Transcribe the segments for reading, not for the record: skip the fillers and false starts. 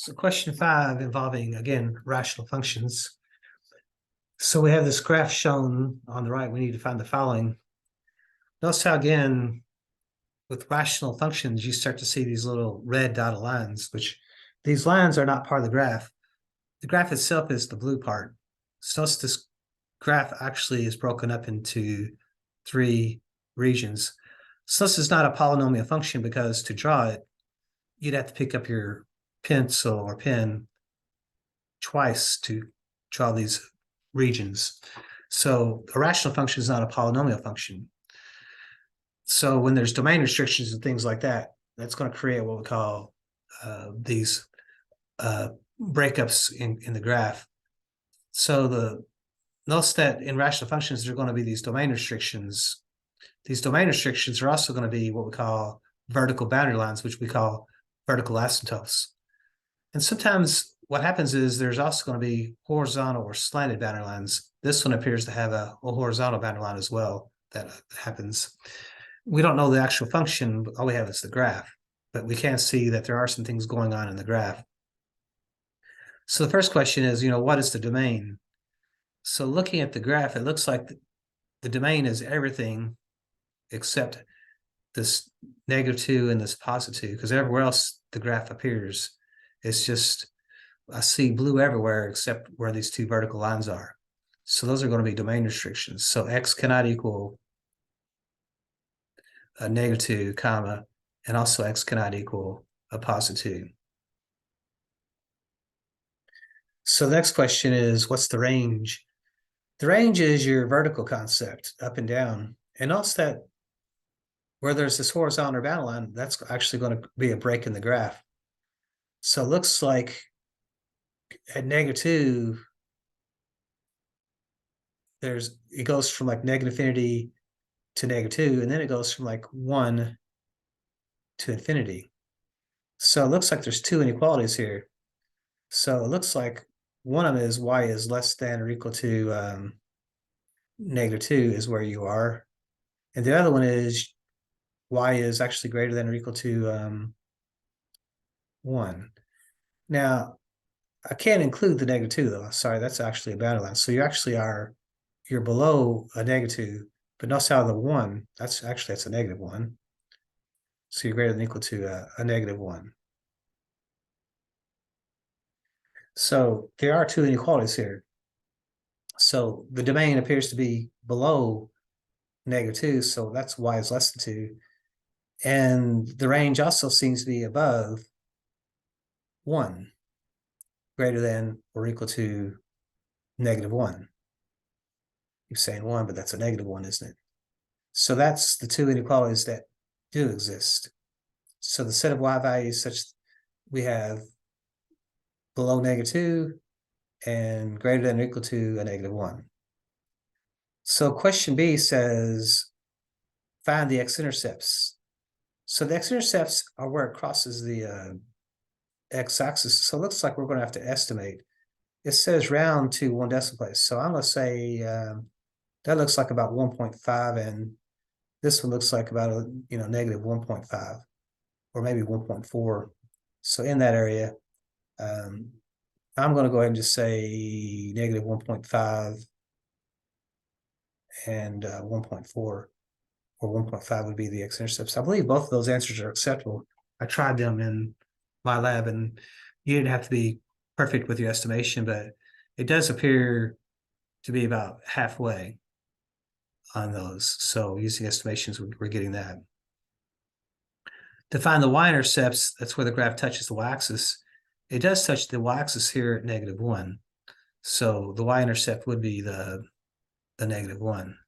So question 5 involving, again, rational functions. So we have this graph shown on the right. We need to find the following. Notice how, again, with rational functions, you start to see these little red dotted lines, which these lines are not part of the graph. The graph itself is the blue part. So notice this graph actually is broken up into 3 regions. So this is not a polynomial function because to draw it, you'd have to pick up your pencil or pen twice to draw these regions. So a rational function is not a polynomial function. So when there's domain restrictions and things like that, that's going to create what we call these breakups in the graph. So notice that in rational functions, there are going to be these domain restrictions. These domain restrictions are also going to be what we call vertical boundary lines, which we call vertical asymptotes. And sometimes what happens is there's also going to be horizontal or slanted boundary lines. This one appears to have a horizontal boundary line as well. That happens. We don't know the actual function, but all we have is the graph. But we can see that there are some things going on in the graph. So the first question is, what is the domain? So looking at the graph, it looks like the domain is everything except this -2 and this +2, because everywhere else the graph appears. It's just, I see blue everywhere except where these 2 vertical lines are. So those are going to be domain restrictions. So x cannot equal a -2, comma, and also x cannot equal a +2. So the next question is, what's the range? The range is your vertical concept, up and down. And also that where there's this horizontal boundary line, that's actually going to be a break in the graph. So it looks like at -2, it goes from like -infinity to -2, and then it goes from like 1 to infinity. So it looks like there's 2 inequalities here. So it looks like one of them is y is less than or equal to -2 is where you are. And the other one is y is actually greater than or equal to 1. Now, I can't include the -2 though. Sorry, that's actually a boundary line. So you're below a -2, but notice how the 1, that's a -1. So you're greater than or equal to a -1. So there are 2 inequalities here. So the domain appears to be below -2, so that's y is less than 2. And the range also seems to be above 1, greater than or equal to -1. You're saying 1, but that's a -1, isn't it? So that's the 2 inequalities that do exist. So the set of y values such we have below -2 and greater than or equal to a -1. So question B says, find the x-intercepts. So the x-intercepts are where it crosses the x-axis. So it looks like we're going to have to estimate. It says round to 1 decimal place. So I'm going to say that looks like about 1.5, and this one looks like about -1.5, or maybe 1.4. So in that area, I'm going to go ahead and just say -1.5 and 1.4, or 1.5 would be the x-intercepts. I believe both of those answers are acceptable. I tried them in my lab, and you didn't have to be perfect with your estimation, but it does appear to be about halfway on those. So using estimations, we're getting that. To find the y-intercepts, that's where the graph touches the y-axis. It does touch the y-axis here at -1. So the y-intercept would be the -1.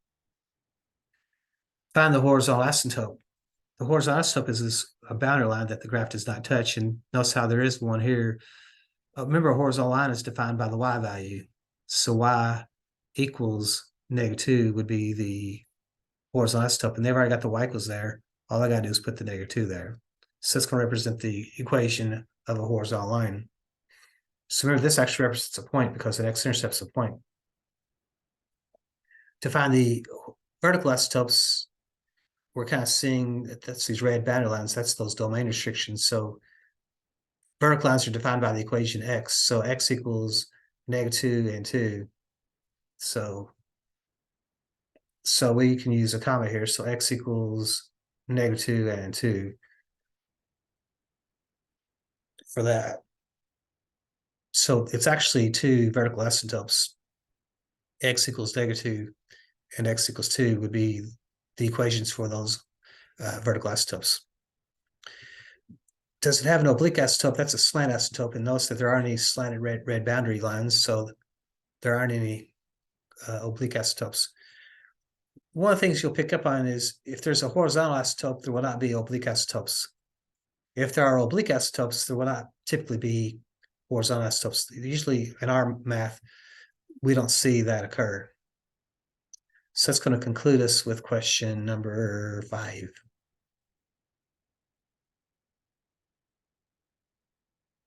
Find the horizontal asymptote. The horizontal asymptote is a boundary line that the graph does not touch. And notice how there is one here. Remember, a horizontal line is defined by the y value. So y equals -2 would be the horizontal asymptote. And they've already got the y equals there. All I got to do is put the -2 there. So it's going to represent the equation of a horizontal line. So remember, this actually represents a point because an x-intercept's a point. To find the vertical asymptotes, we're kind of seeing that's these red boundary lines. That's those domain restrictions. So vertical lines are defined by the equation x. So x equals -2 and 2. So we can use a comma here. So x equals -2 and 2 for that. So it's actually two vertical asymptotes. X equals -2 and x equals 2 would be the equations for those vertical isotopes. Does it have an oblique isotope? That's a slant isotope, and notice that there aren't any slanted red boundary lines, so there aren't any oblique isotopes. One of the things you'll pick up on is if there's a horizontal isotope, there will not be oblique isotopes. If there are oblique isotopes, there will not typically be horizontal isotopes. Usually in our math, we don't see that occur. So that's going to conclude us with question number 5.